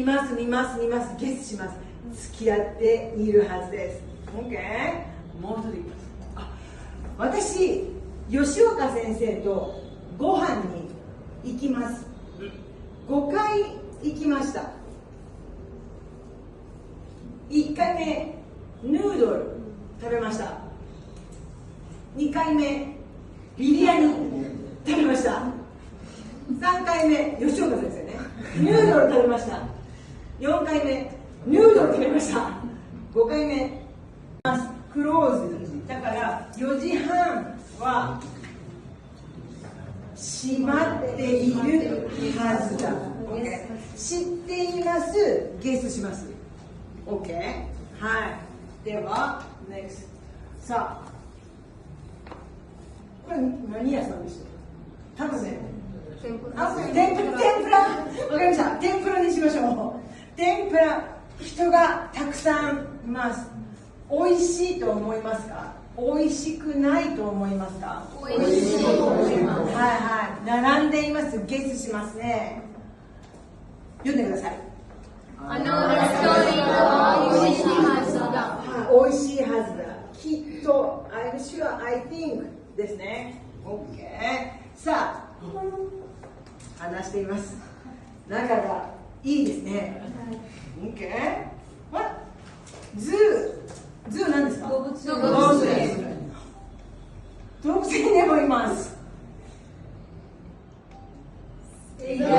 ます見ます見ますゲスします。付き合っているはずです。 OK。 もう一人います。私吉岡先生とご飯に行きます。5回行きました。1回目ヌードル食べました。2回目ビリヤニ食べました。3回目吉岡先生ねヌードル食べました。4回目ヌードル食べました。5回目クローズだから4時半は閉まっているはずだ。 OK。 知っています。ゲスします。 OK。 はい。では NEXT。 さあこれ何屋さんでしょう。多分ね天ぷら。わかりました。天ぷらにしましょう。天ぷら、人がたくさんいます。美味しいと思いますか。美味しくないと思いますか。美味しいと思います。はいはい。並んでいます。ゲスしますね。読んでください。あのレストランは美味しいはずだ。美味しいはずだ。きっと I'm sure I think ですね。 OK。 さあ話しています。仲がいいですね。 OK。 ズー何ですか。動物園。動物園でもいます。映画館。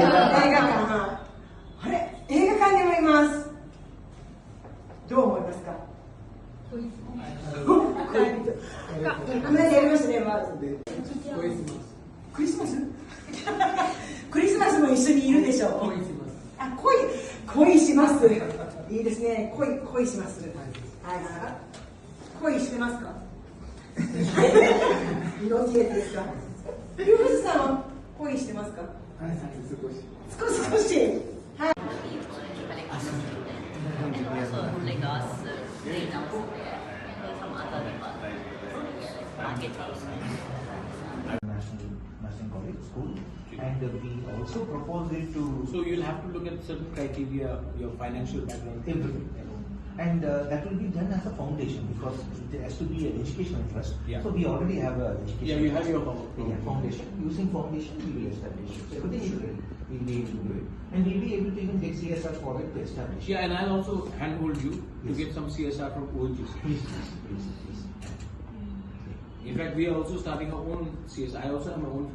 あれ映画館でもいます。どう思いますか。この間やりましたね。クリスマスクリスマスも一緒にいるでしょう。恋します。いいですね。恋します。はいはい。恋してますか。色気ですか。ルーズさんは恋してますか。少し。はい。Nursing college school, and we also propose it to. So you'll have to look at certain criteria, your financial background, Everything. And that will be done as a foundation because there has to be an educational trust. Yeah. So we already have an education. Yeah, you have your foundation. Using foundation, we will establish. So everything is ready. We'll be able to do it, and we'll be able to even get CSR for it to establish. Yeah, and I'll also handhold you to get some CSR from ONGC. Please. In fact, we are also starting our own CSR. I also have my own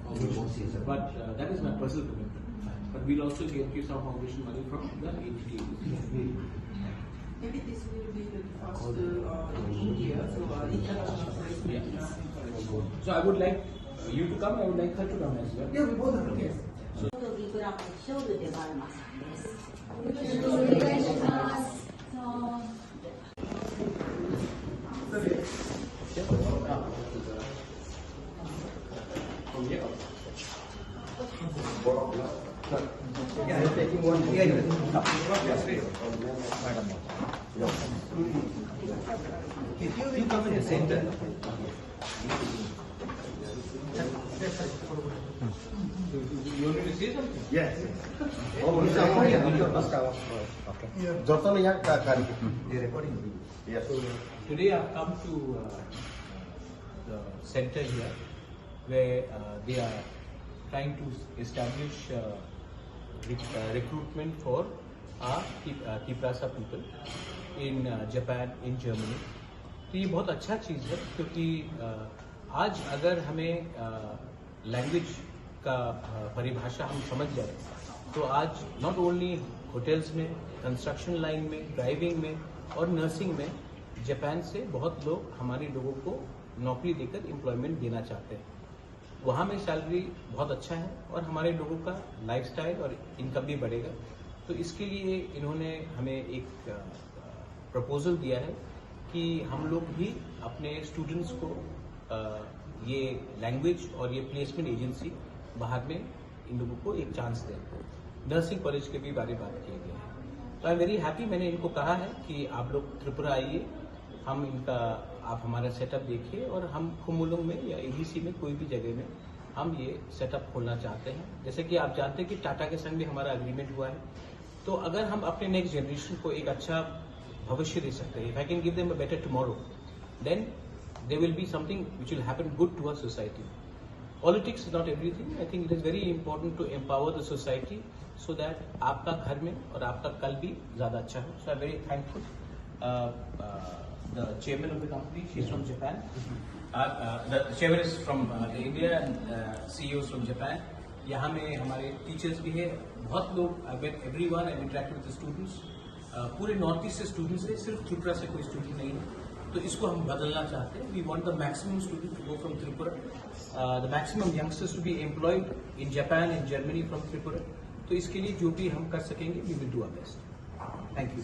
foundation, CSR. but that is my personal commitment. But we'll also get you some foundation money from the entity. Maybe this will be the first in India, so international placement. Yeah. So I would like you to come. I would like her to come as well. Yeah, we both are okay. ビブラショールでバルマさんです。よろしくお願いします。Yeah, you're taking one. Yeah, you You come in the center. You want me to say something? Yes. Jotono yang kari. Recording. Yes. Today I've come to the center here where they are trying to establish recruitment for our Kiprasa people in Japan, in Germany. तो ये बहुत अच्छा चीज़ है क्योंकि आज अगर हमें लैंग्वेज का परिभाषा हम समझ जाए तो आज नॉट ओनली होटल्स में, कंस्ट्रक्शन लाइन में, ड्राइविंग में और नर्सिंग में जापान से बहुत लोग हमारे लोगों को नौकरी देकर एम्प्लॉयमेंट देना चाहते हैं। वहाँ में सैलरी बहुत अच्छा है और हमारे लोगों का लाइफस्टाइल और इनकम भी बढ़ेगा। तो इसके लिए इन्होंने हमें एक प्रपोजल दिया है कि हम लोग भी अपने स्टूडेंट्स को ये लैंग्वेज और ये प्लेसमेंट एजेंसी बाहर में इन लोगों को एक चांस दें। नर्सिंग कॉलेज के भी बारे में बात की गई है। तो आई एम वेरी हैप्पी। मैंने इनको कहा है कि आप लोग त्रिपुरा आइए, हम इनका आप हमारा सेटअप देखिए और हम खुमुलुंग में या एडीसी में कोई भी जगह में हम ये सेटअप खोलना चाहते हैं। जैसे कि आप जानते हैं कि टाटा के संग भी हमारा एग्रीमेंट हुआ है तो अगर हम अपने नेक्स्ट जनरेशन को एक अच्छा भविष्य दे सकते हैं, if I can give them a better tomorrow, then there will be something which will happen good to our society. Politics is not everything. I think it is very important to empower the society so that आपका घर में और आपका कल भी ज़्यादा अच्छा हो. So I'm very thankful. The chairman of the company, she's from Japan. The chairman is from India and CEO is from Japan. यहाँ में हमारे टीचर्स भी है, बहुत लोग, everyone I've interacted with the students. पूरे नॉर्थ ईस्ट से स्टूडेंट्स है, सिर्फ त्रिपुरा से कोई स्टूडेंट नहीं है. तो इसको हम बदलना चाहते हैं. We want the maximum student to go from Tripura, the maximum youngsters to be employed in Japan, in Germany from Tripura. तो इसके लिए जो भी हम कर सकेंगे, we will do our best. Thank you.